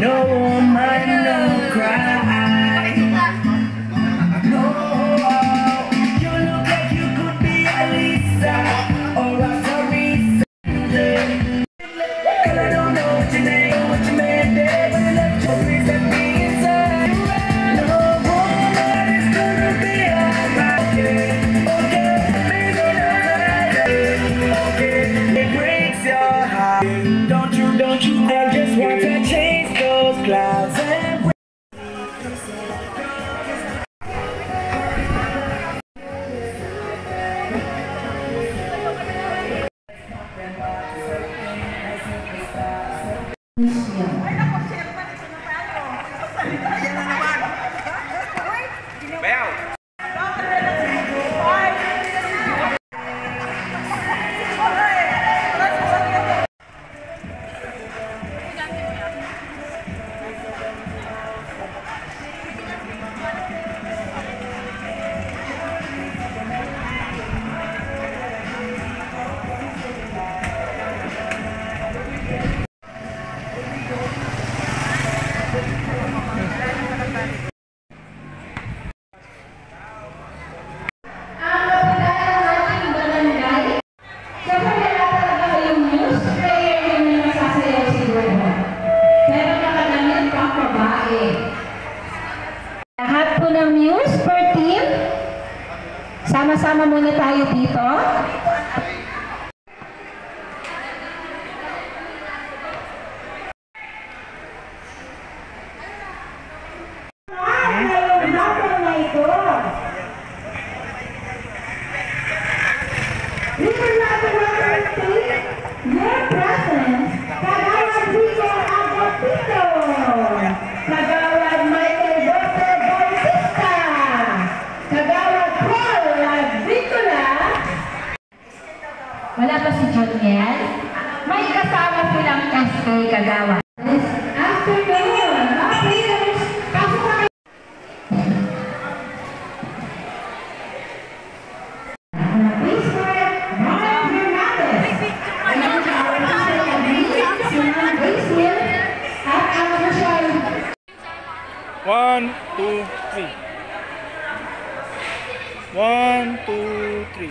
No woman, no cry. No, you look like you could be a Lisa or a Teresa. And I don't know what your name, what you made there, but I left your place at me inside. No woman is gonna be alright. Okay, maybe not okay, it breaks your heart. Don't you, I just want to chase those clouds and lahat po ng news per team. Sama-sama muna tayo dito. We would like to welcome your presence, Kagawad Rico Agapito, Kagawad Michael Dr. Bautista, Kagawad Paul Agricola. Wala pa si Juniel? May kasama silang SK Kagawad. Afternoon, mga players, pasok na kayo. One, two, three. 1, 2, 3.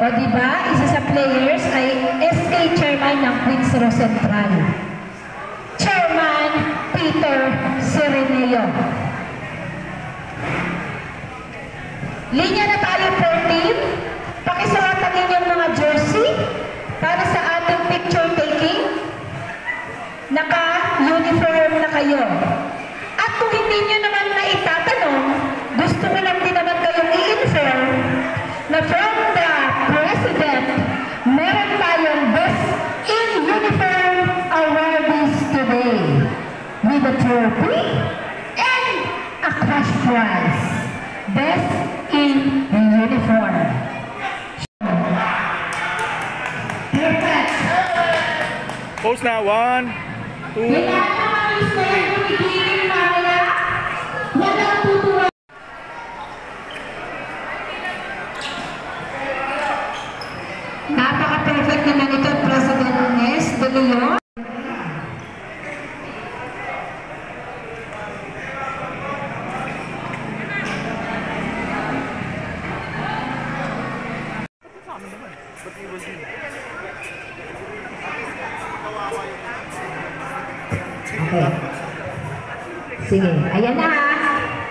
O diba, isa sa players ay SK Chairman ng Queens Row Central. Chairman Peter Sereneo. Linya na tayo per team. Pakisuotan ninyong mga jersey para sa ating picture taking. Naka-uniform na kayo. At kung hindi nyo naman naitatanong, gusto ko lang din naman kayong i-inform na from the President, meron tayong Best in Uniform awardees today with a trophy and a cash prize. Best in Uniform. Perfect. Pose na. 1, 2, 3. Napaka-perfect naman ito, President Nes de Leon. Okay. Sige, ayan na ha.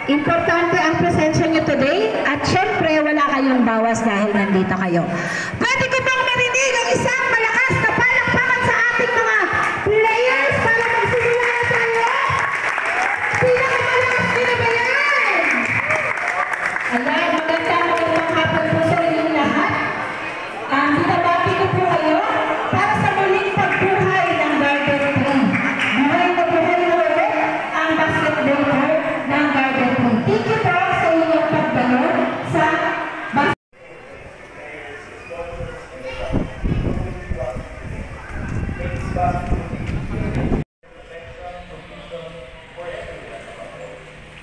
Importante ang presensya nyo today at syempre wala kayong bawas dahil nandito kayo. Pwede ko bang marinig ang isang malakas na palakpakan sa ating mga players para magsimula na tayo? Pinakamalakas nyo na ba yan? Ayan, magandang hapon po sa inyong lahat. Binabati ko po kayo para sa muling pagbuhay ng Garden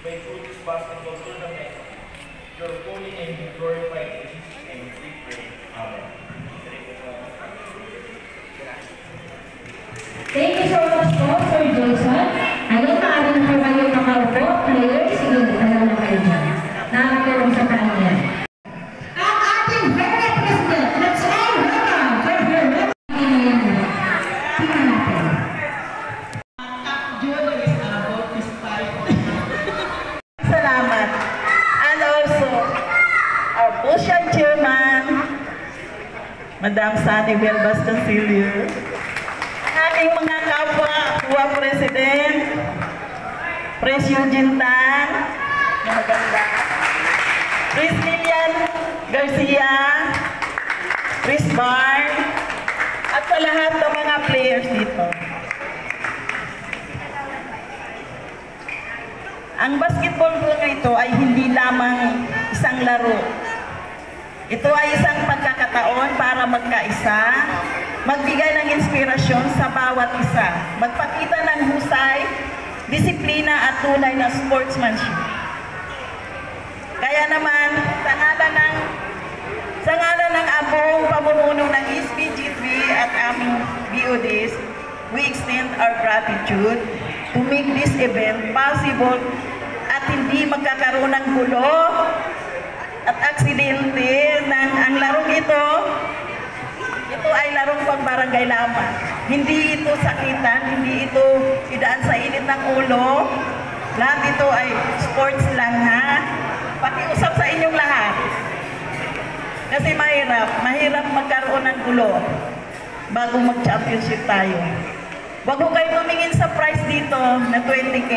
by through this basketball tournament, your holy name be glorified in Jesus' name. We pray. Amen. Thank you so much po, Sir Jason. Ayun, maaari na po kayo makaupo. Players, sige, alam na kayo dyan. Nakakilong sa kanya. Ang ating Vice President, let's all welcome for her tingnan natin. Salamat. And also, our Ocean Chairman, Madam Sanibel Bascasilio, aking mga kapwa President, Pres Eugene Tan, maganda, Pres Lilian Garcia, Pres Barn, at sa lahat ng mga players dito. Ang basketball na ito ay hindi lamang isang laro. Ito ay isang pagkakataon para magkaisa, magbigay ng inspirasyon sa bawat isa, magpakita ng husay, disiplina at tunay na sportsmanship. Kaya naman, sa ngalan ng abong pamumuno ng SPG3 at aming BODs, we extend our gratitude to make this event possible at hindi magkakaroon ng gulo at aksidente ng ang larong ito ay larong pangbarangay lamang. Hindi ito sakitan, hindi ito idaan sa init ng ulo. Lahat ito ay sports lang, ha? Pakiusap sa inyong lahat. Kasi mahirap magkaroon ng gulo bago mag-championship tayo. Wag mo kayo tumingin sa price dito na 20K.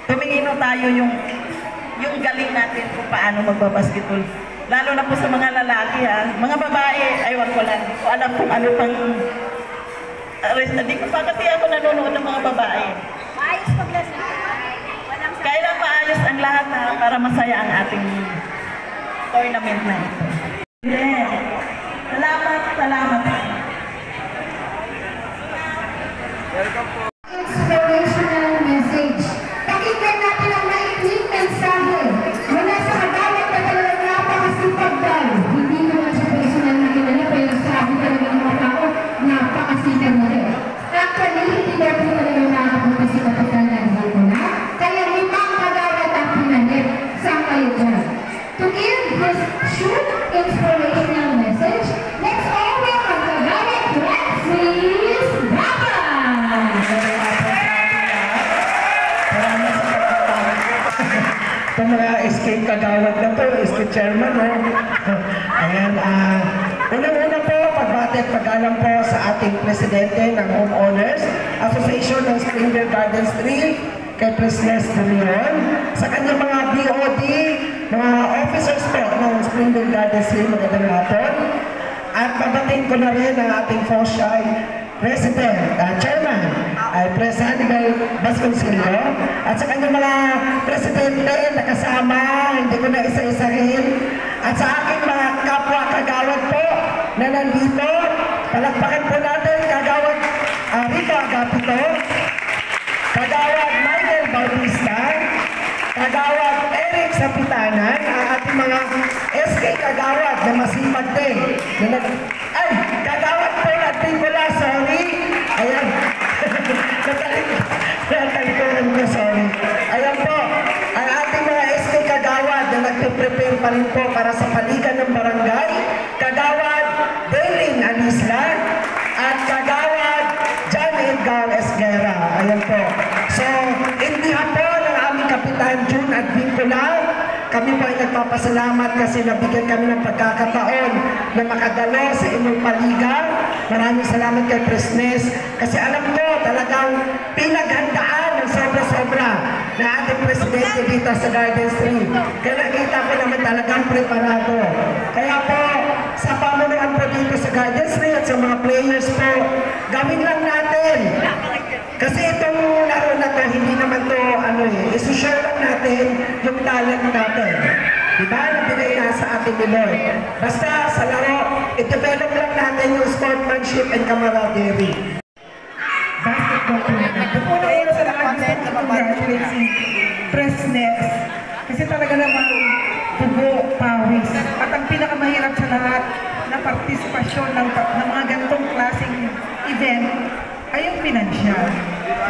Tumingin mo tayo yung galing natin kung paano magbabasketball. Lalo na po sa mga lalaki, ha. Mga babae, aywan ko lang. Hindi ko alam kung ano pang... Hindi ko pa kasi ako nanonood ng mga babae. Maayos maglasa. Kailan maayos ang lahat, ha, para masaya ang ating tournament na ito. Yeah. Salamat. Inspirational message. Pakinggan natin ang maikling mensahe mula sa kagawad na talagang napakasipag daw. Hindi naman siya personal na kilala, pero sabi talaga ng mga tao, napakasipag mo rin. Actually, hindi daw po talaga nakapunta si Kapitan na dito na. Kaya limang kagawad ang pinanip. Saan kayo dyan? To give this short inspirational message, let's all welcome Kagawad Francis Baba! Ito mga SK kagawad na po, SK chairman, no? Ayan, unang-una po, pagbati at pag-alam po sa ating presidente ng Homeowners Association ng Springdale Gardens 3, kay President De Leon, sa kanyang mga BOD, mga officers po ng Springdale Gardens 3, magandang hapon. At pabating ko na rin ang ating FOSHAI President, Chairman, ay President Sanibel Bascasilio, at sa kanyang mga presidente na kasama, hindi ko na isa-isahin, at sa aking mga kapwa kagawad po na nandito, palakpakan po natin kagawad Rito Agapito, kagawad Michael Bautista, kagawad Eric Sapitanan, ang ating mga SK kagawad na masipag din. Kagawad po natin pala, sorry. Ayan. Natalikuran ko, sorry. Ayan po, ang ating mga SK kagawad na nagpe-prepare pa rin po para sa paligan ng barangay, kagawad Daylin Anisla, at kagawad John Edgar Esguera. Ayan po. So, hindi po ng aming Kapitan June at Vincula, kami po ay nagpapasalamat kasi nabigyan kami ng pagkakataon na makadalo sa inyong paligan. Maraming salamat kay Presnes kasi alam ko talagang pinaghandaan ng sobra-sobra na ating presidente dito sa Gardens 3. Kaya nakita ko naman talagang preparado. Kaya po, sa pamunuan po dito sa Gardens 3 at sa mga players po, gawin lang natin. Kasi itong laro na to, hindi naman to, isushare lang natin yung talent natin. Diba? Nabigay na sa ating ni Lord. Basta sa laro, i-develop lang natin yung sportsmanship and camaraderie. Basketball tournament. Una sa lahat, gusto ko congratulate si freshness. Kasi talaga naman dugo, pawis. At ang pinakamahirap sa lahat na partisipasyon ng mga ganitong klaseng event ay yung financial.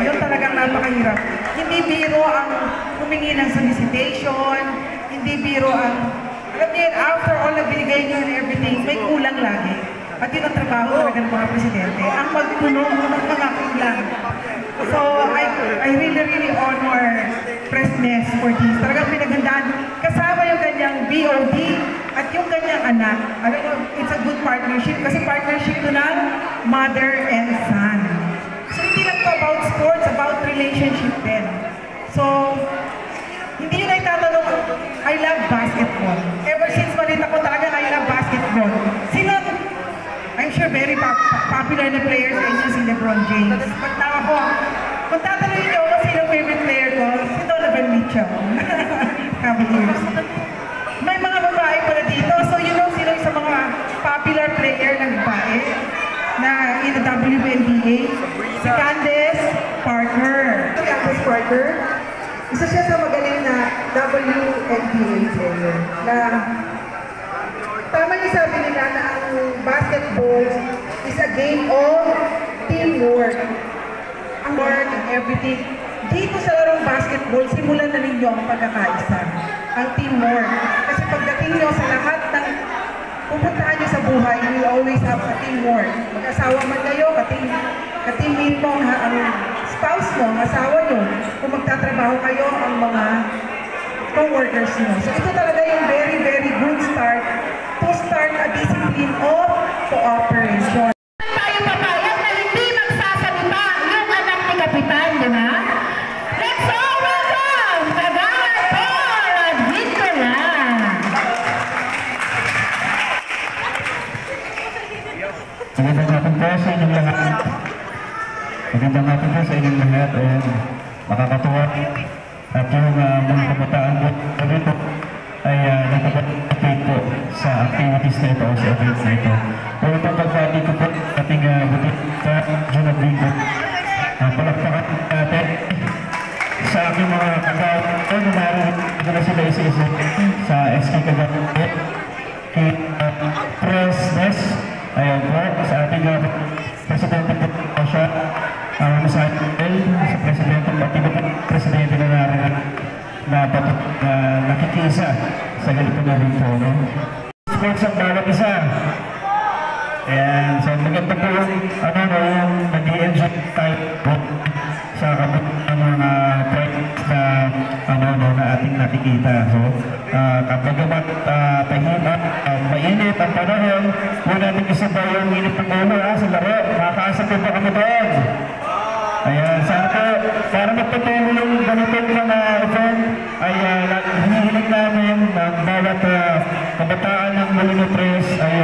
Yun talagang napakahirap. Hindi biro ang humingi ng solicitation, hindi biro ang, alam niyo yun, after all na binigay niyo and everything, may kulang lagi. At yun ang trabaho talaga ng mga presidente, ang magpuno ng mga kulang. So, I really honor Freshness for this. Talagang pinaghandaan. Kasama yung kanyang BOD at yung kanyang anak. Alam mo, it's a good partnership kasi partnership to ng mother and son. So, hindi lang to about sports, about relationship din. So, hindi yun ay tatanong, I love basketball. Ever since malita ko talaga, I love basketball. Sino, I'm sure very popular na player sa inyo si LeBron James. Pagtawa ko, kung tatanungin niyo ako sino favorite player ko, si Donovan Mitchell. Cavaliers. May mga babae pala dito. So you know sino sa mga popular player ng babae na in the WNBA? Si Candace Parker. Si Candace Parker, isa siya sa magaling na WNBA player na tama yung sabi nila na ang basketball is a game of teamwork. Ang work and everything. Dito sa larong basketball, simulan na ninyo ang pagkakaisa. Ang teamwork. Kasi pagdating nyo sa lahat ng pupuntahan nyo sa buhay, you always have a teamwork. Mag-asawa man kayo, ka-teammate mo, ang spouse mo, ang asawa nyo. Kung magtatrabaho kayo, ang mga co-workers nyo. So ito talaga yung very good start to start a discipline of cooperation. Tayo papayag na hindi magsasalita yung anak ni Kapitan, di ba? Let's all welcome Kagawad Paul Advincula. Magandang hapon po sa inyong lahat. Magandang hapon po sa inyong lahat. Makakatuwa at yung mga kabataan po dito ay nakapag-update po sa activities na ito o sa events na ito. Pero pagpapali ko po ating butit sa June of Bingo. Palakpakan natin sa aking mga kagawad na naroon na sila isa-isa sa SK Kagawad kay Freshness. Ayan po, sa ating presidente po siya, sa presidente pati po presidente na naroon na nakikisa sa ganito na rin po. Sports ang bawat isa. Ayan, so maganda po yung nag-i-enjoy tayo po sa kapit ng mga projects na ating nakikita. So, kapagamat tahimat, mainit ang panahon, huwag natin isabay yung init ng ulo sa laro. Makakaasa po kami doon. Ayan, sana po, para magpatuloy yung ganitong mga event, ay hinihiling namin ng bawat kabataan ng Molino Tres ay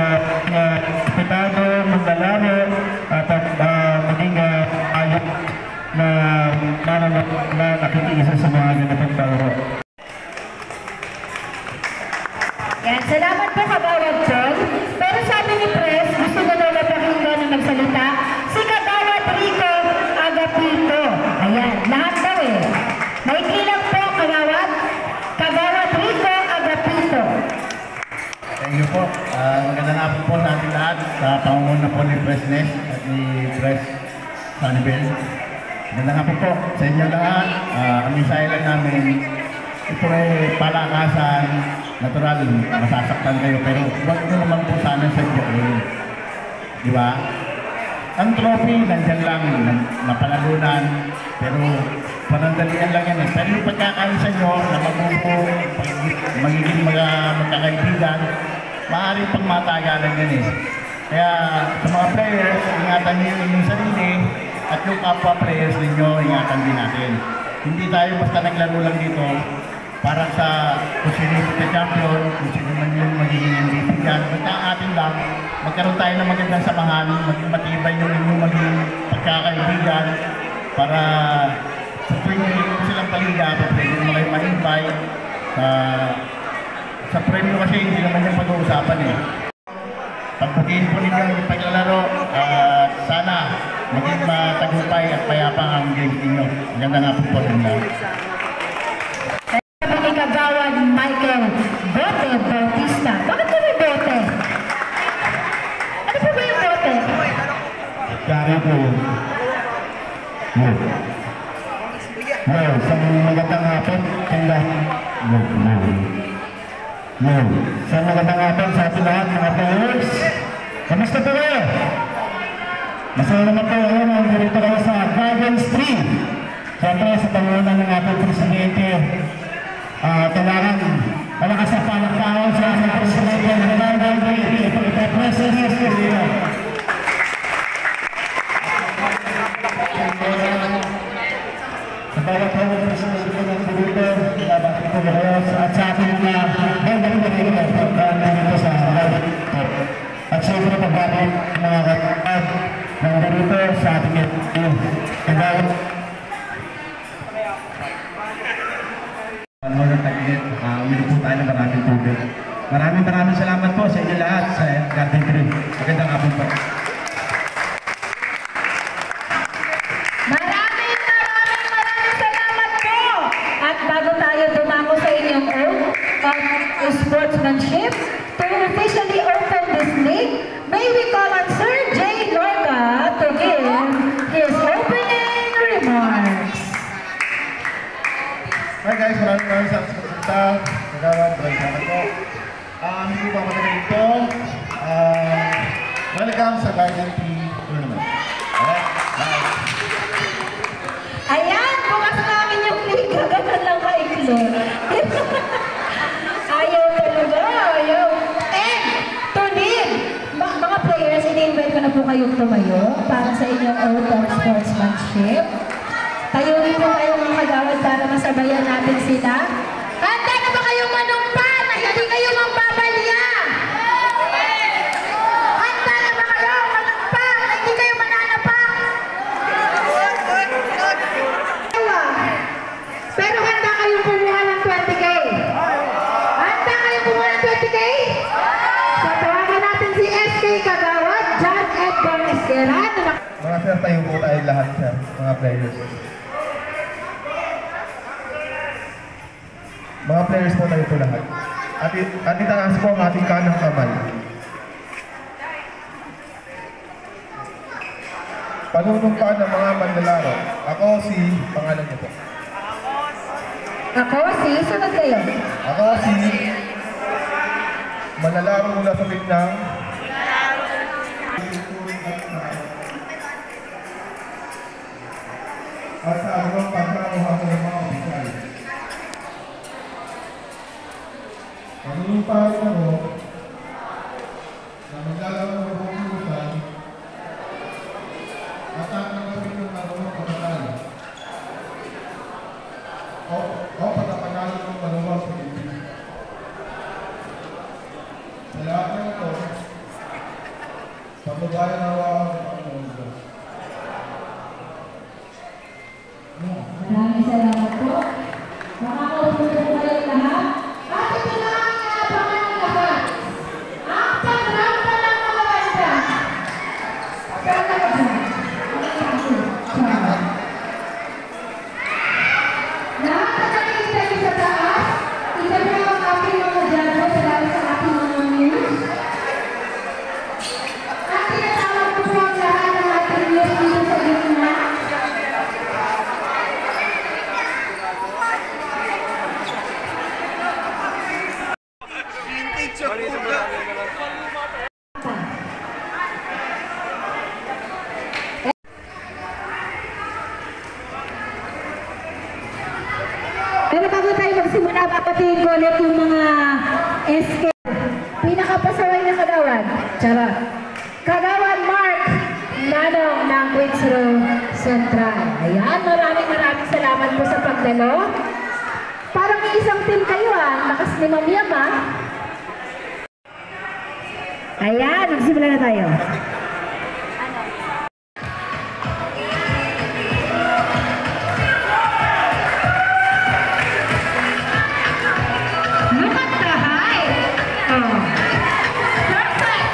pitado, maglalaro, at maging ayot na nakikiisa sa mga ganitong tawaro. Yan, salamat po Kagawad Paul. Pero sabi ni Pres, gusto na daw napakinggan na magsalita si Kagawad Rico Agapito. Ayan, lahat daw maikli lang po, Kagawad. Kagawad Rico Agapito. Thank you po. Magandang hapon po sa ating lahat sa pangunguna po ni Freshness at ni Pres Sanibel. Magandang hapon po sa inyo lahat. Ang mensahe lang namin, ito ay palakasan, natural, masasaktan kayo, pero huwag nyo naman po sana sa iyo. Di ba? Ang trophy, nandyan lang, napalalunan, pero panandalian lang yan. Pero yung pagkakaisa nyo na magiging magkakaibigan, maaaring pang matagalan yan Kaya sa mga players, ingatan nyo yung inyong sarili at yung kapwa players ninyo, ingatan din natin. Hindi tayo basta naglaro lang dito para sa kung sino yung champion, kung sino man yung magiging MVP dyan. Basta ang atin lang, magkaroon tayo ng magandang samahan, maging matibay yung inyong maging pagkakaibigan para sa tuwing ko silang paliga, pwede mo kayo ma-invite sa premyo kasi hindi naman yung pag-uusapan Pagbukihin po ninyo yung paglalaro, sana maging matagumpay at payapang ang games ninyo. Maganda nga po po rin lang. Bautista. Bakit ka may bote? Ano po ba yung bote? Kaya po yun. Yo. Yo, isang magandang hapon. Kaya. Yo. Isang magandang hapon sa ating lahat mga players. Kamusta po kayo? Masaya naman po kayo nandito kayo sa Gardens 3. Siyempre sa pangunan ng ating presidente. Kailangan malakas ang palakpakan sa ating presidente ng Ronaldo President Studio. Sa bawat hawag ng presidente ng dito, bakit po kayo at sa ating mga dito sa Ronaldo. At siyempre pagbabalik mga kapatid nandito sa ating kagawad. Ng taglit, uminom po tayo ng maraming tubig. Maraming salamat po sa inyo lahat sa Garden 3. Magandang hapon po. Maraming salamat po! At bago tayo dumako sa inyong oath of sportsmanship to officially open this league, may we call on Sir J. Lorca to give his opening remarks. Hi guys, maraming salamat sa pagpunta. Kagawad, maraming salamat po. Hindi po pa matagal dito. Welcome sa Garden 3 Tournament. Alright, bye. Ayan, bukas namin yung liga. Ganun lang kaiklo. Ayaw talaga, ayaw. And, Tonin, mga players, ini-invite ko na po kayong tumayo para sa inyong oath of sportsmanship. Tayo rin po kayong mga kagawad para masabayan natin sila. Handa na ba kayong manumpa na hindi kayo magbabalya? Handa na ba kayo manumpa na hindi kayo mananapak? Pero handa kayong kumuha ng 20K? Handa kayong kumuha ng 20K? So tawagan natin si SK Kagawad, John Edgar Esquera. Mga sir, tayo po tayo lahat sir, mga players. Mga players po tayo po lahat. At itaas po ang ating kanang kamay. Panunumpa ng mga manlalaro. Ako si, pangalan niyo po. Ako si, sunod kayo. Ako si manlalaro mula sa Vietnam. At sa anumang pagkakuha ko ng mga opisyal. Panunumpa rin ako na maglalaro ng bukusan at ang nagpapit ng marunong pagkakala. O pagkapanalo ng manuwag sa Pilipinas. Sa lahat ng ito, pagbabayan na hawakan ng Panginoon Diyos. Maraming salamat po. Makakaupo po kayo lahat. At ito na ang inabangan ng lahat. Ang pag-rampa ng mga banda. Saan na ba? Lahat na nakikita sa taas, ito po ang ating mga judge salamat sa ating mga news. At tinatawag po ang lahat ng ating news dito sa gitna. Pero bago tayo magsimula, papatiin ko ulit yung mga SK. Pinakapasaway na kagawad. Charot. Kagawad Mark Nanong ng Queens Row Central. Ayan, maraming salamat po sa pagdalo. Parang may isang team kayo lakas ni Ma'am Yam Ayan, magsimula na tayo. Look at the height! Oh. Perfect!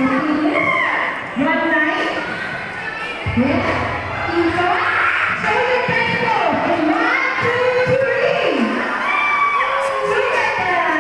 Philippines. One night. Yes. Ika. Show your best pose. And 1, 2, 3. Look at that.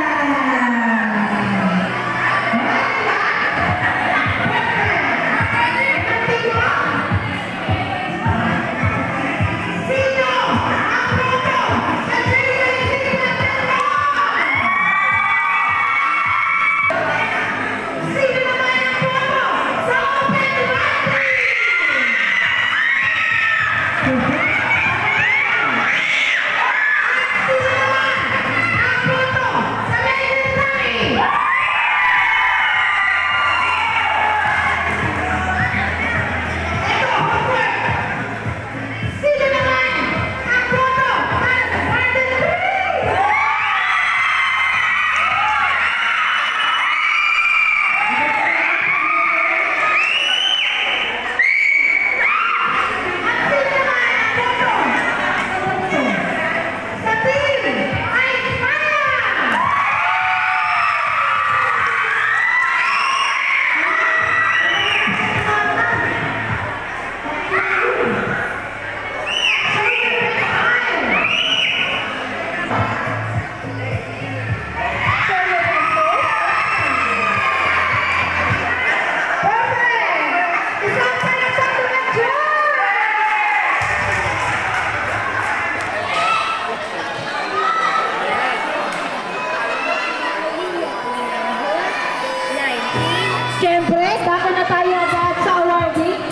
Siyempre, baka na tayo agad sa awarding.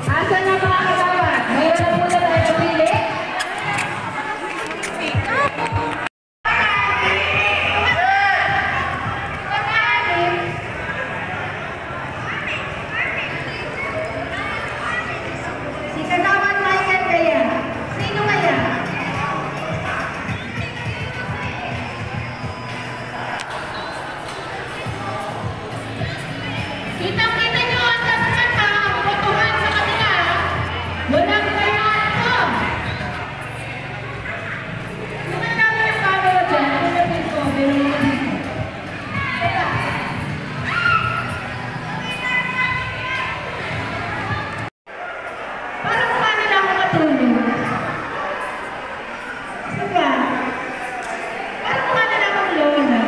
Asan na mga kagawad? Mayroon na muna tayo napili. Si kagawad Michael kaya? Sino kaya? Kitang-kita nyo ang mata ang botohan sa kanila. Walang kayaan ko. Kung ang dami ng camera dyan, pinapin ko, pero hindi dito. Teka. Parang mukha nila ako matulog. Sige. Parang mukha nila akong lola.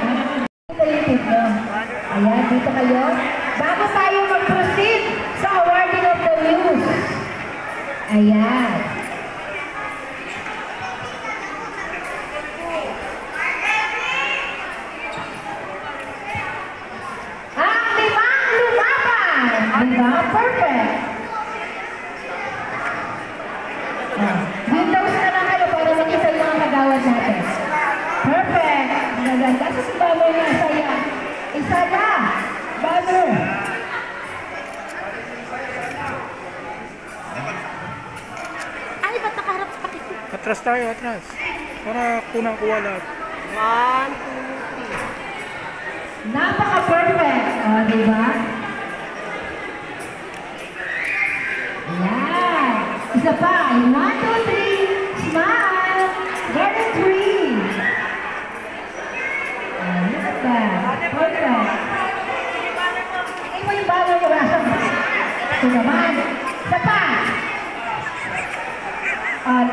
Ayan, dito kayo. Bago tayo mag-proceed sa awarding of the news. Ayan. Ang 5 lumaban. Diba? Perfect. Windows na lang kayo para makita yung mga kagawad natin. Perfect. Maganda. Kasi si Banner niya, saya. Isa na. Banner. Ay, ba't nakaharap sa pakit? Atras tayo, atras. Para kunang-kuha lahat. 1, 2, 3. Napaka-perfect. O, diba? Ayan. Isa pa. 1, 2, 3. Smile. Garden tree. Ayan, look at that. Perfect. Ay, mo yung banner ko. Ito naman. Isa pa.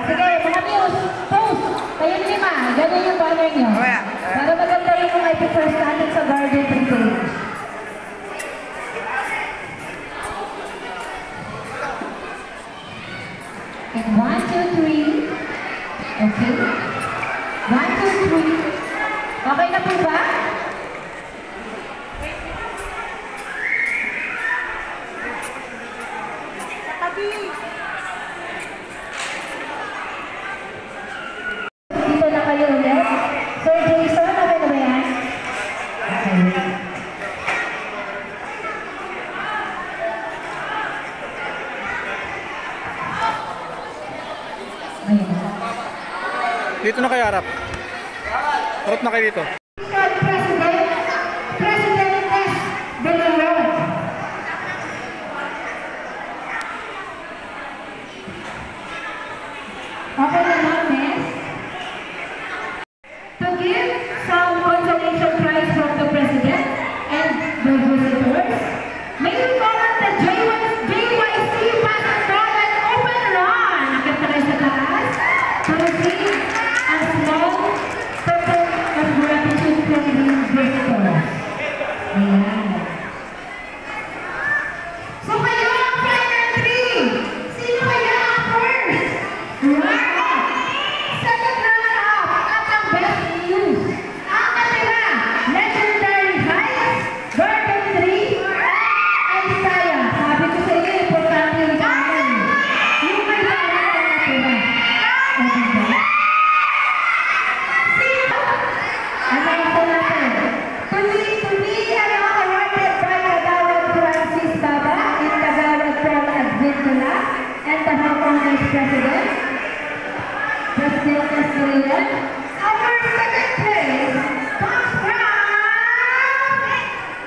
Sige, mga news. Post. Kayong 5. Ganyan yung banner nyo. Para maganda rin yung IP first natin sa Garden Tree page. And 1, 2, 3. Okay. 1, 2, 3. Okay na po ba? Dito na kayo ulit. Sir Jason, okay na ba yan? Okay. Ayan. Dito na kayo, harap. Harap na kayo dito. President S. De Leon. Okay na lang, Miss? To give some consolation prize from the President and the visitors, may we call on the JYC Pastoral Open Run. Nakita kayo sa taas to receive a small token of gratitude from these visitors. Ayan. So kayo ang final three. Sino kaya ang first? Runner-up, second runner-up, at ang best news. Ang natira, Legendary Heights, Garden 3, at Isaiah. Sabi ko sa inyo, importante yung kanan. Yung may bayan ang natira. O diba? Sino? Announce natin. Tuli, awarded by Kagawad Francis Baba and Kagawad Paul Adventula and the Hong Kong Vice President, President Castilian. Our second place comes from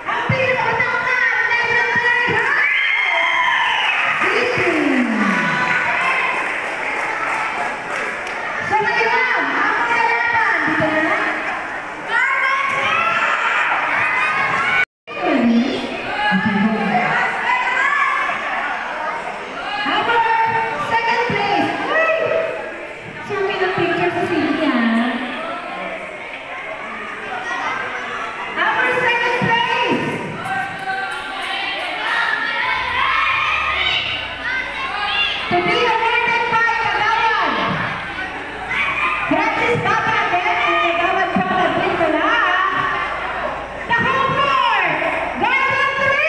ang pinakaunang Legendary Heights City. So ngayon, ang kalaban, dito na. Our second place. Uy! Sumi ng picture sa Silvia. Our second place. To be awarded by Kagawad Francis Baba again and Kagawad Paul Adventula. The Homeport Garden 3!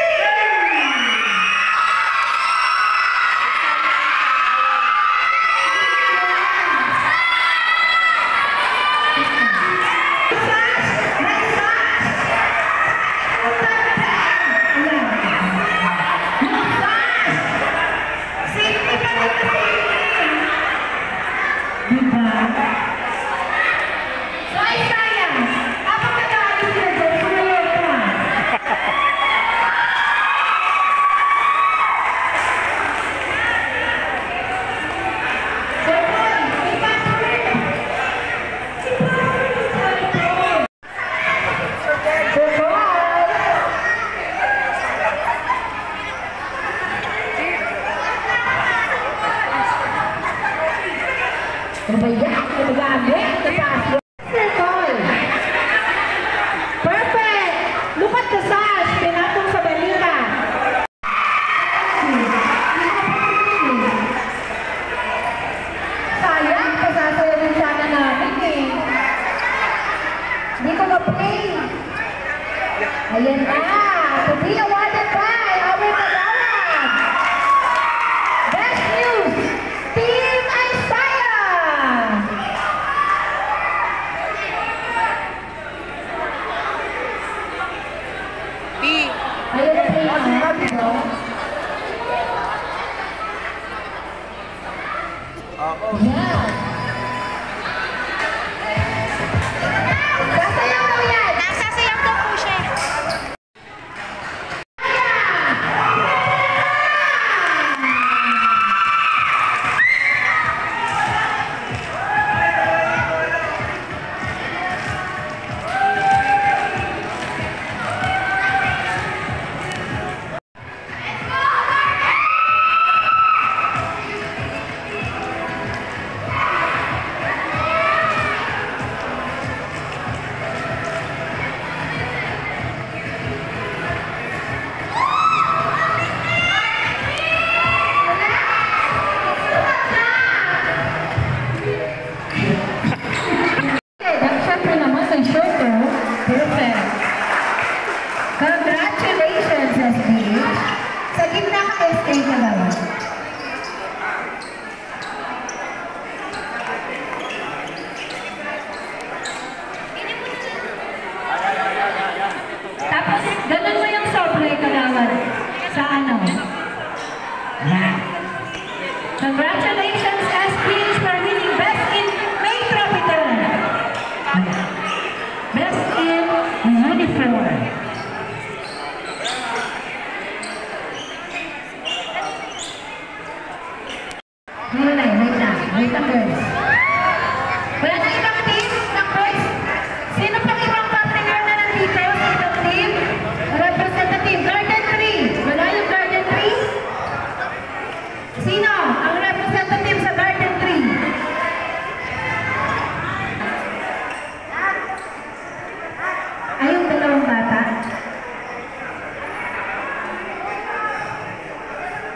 Perfect! Look at the sash! Pinatong sa balita. Sayang, kasasaya din sana namin eh. Hindi ko na-play. Ayan na! To be awarded by our Kagawad! Best news! Team Isaiah! Ayan na yung ano, yeah. Sasayaw daw yan! Nasasayaw daw po siya.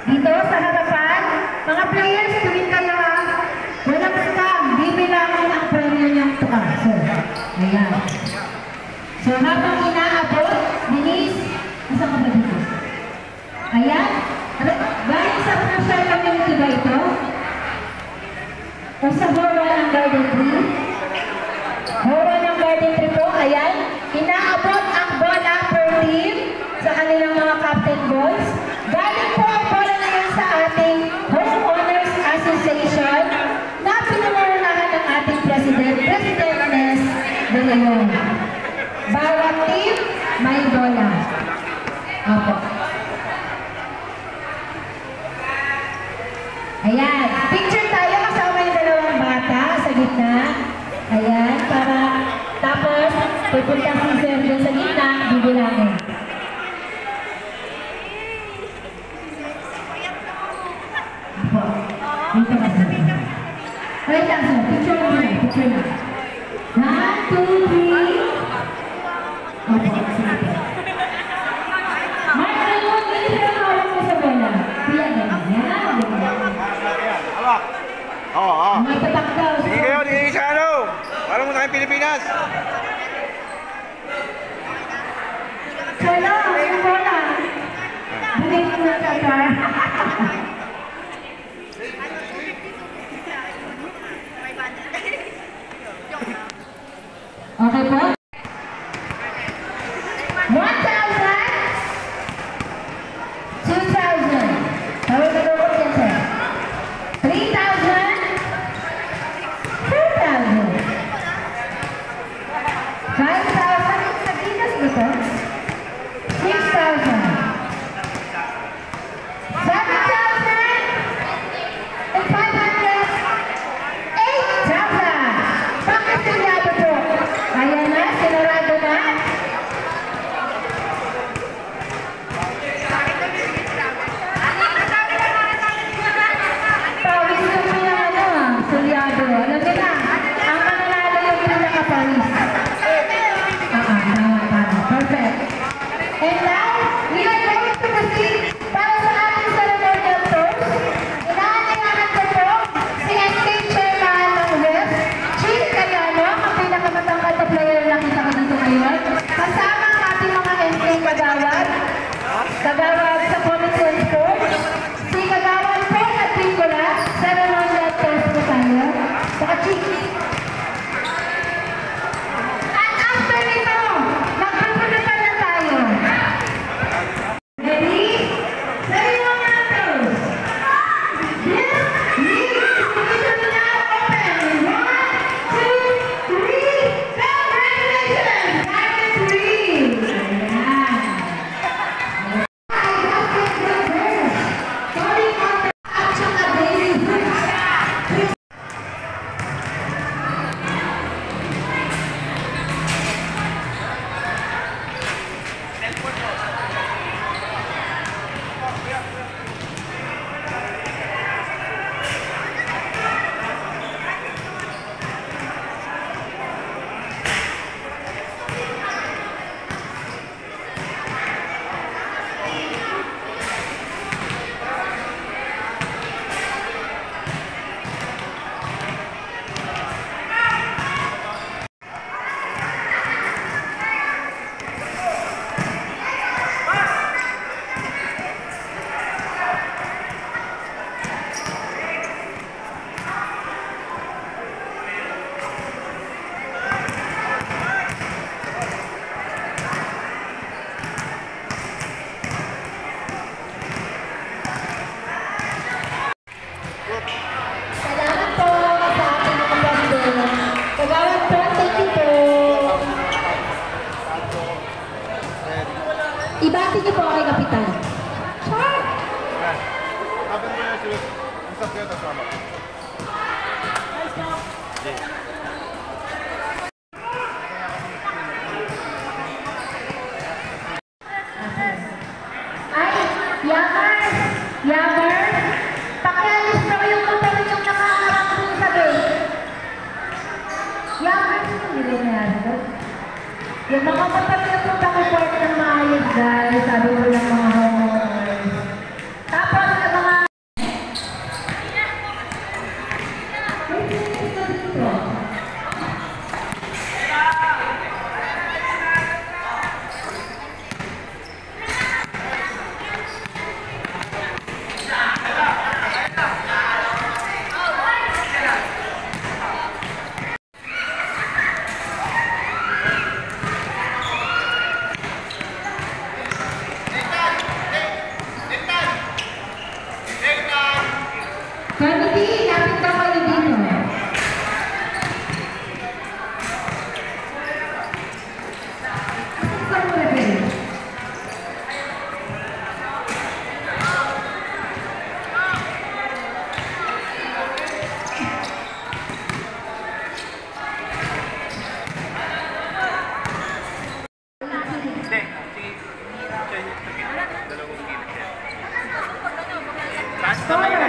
Dito sa harapan, mga players, tuwin kayo ha. Walang scam, bibilangin ang premyo niyang tukas. So, ayan. So, habang inaabot, Denise, isa ka ba dito? Ayan. Galing sa social community ba ito? O sa Hora ng Garden Tree? Hora ng Garden Tree po, ayan. Inaabot ang bola per team sa kanilang mga captain balls. Galing po ang bola na yun sa ating Homeowners Association na pinangunahan ng ating President Nes de Leon. Bawat team, may bola. Opo. Ayan. Picture tayo kasama yung dalawang bata sa gitna. Ayan. Para tapos, pupunta si Sir doon sa gitna, bibilangin. Opo. Dito ka sa gitna. Wait lang sir. Picture mo na. Picture na. 1, 2, 3. Opo. Sige. Mark, ayun. Hindi ka nakawag mo sa bola. Yan. Hawak. Oo. May tatak daw. Sige kayo, sige sa ano. Para mo tayong Pilipinas. Sala, yung bola. Bigay ko na tatar. Okay po? 1,000. 2,000. Tawag na doon yan, sir. 3,000. 4,000. 5,000. Sa Ginas ba ito? 6,000. 7,000. And 500. 8,000. Bakit sinado po? Ayan na, sinarado na. Pawis yung sulyado. Alam niyo na, ang mananalo yung pinakapawis. Tama. Perfect. And now, we are going to proceed para sa ating ceremonial toast. Inaanyayahan ko po si SK Chairman ng WEF, Chief Cayano, ang pinakamatangkad na player na kita ko dito ngayon. Kasama ang ating mga SK kagawad sa Committee on Sports. Si kagawad po at Piccola, ceremonial toast po tayo. Saka Chief. At after nito, magpupunutan na tayo. Ready? Ceremonial toast. This meeting is officially now open. 1, 2, 3. Congratulations, Garden Tree! Ayan. Calling on the action of daily roots. Salamat po sa ating mga president. Kagawad po, thank you po. Ibati niyo po kay Kapitan. Char! Habang mo yung sulit, usap kayo kasama. Ay, Yammer, pakialis daw yung motor yung nakaharap dun sa gate. Yammer, hindi na yan. Yung mga motor yung pag-report ng maayos, guys, sabi ko ng mga homeowners. Tapos, ang mga Committee, lapit na kayo dito. Isang referee. Scorer,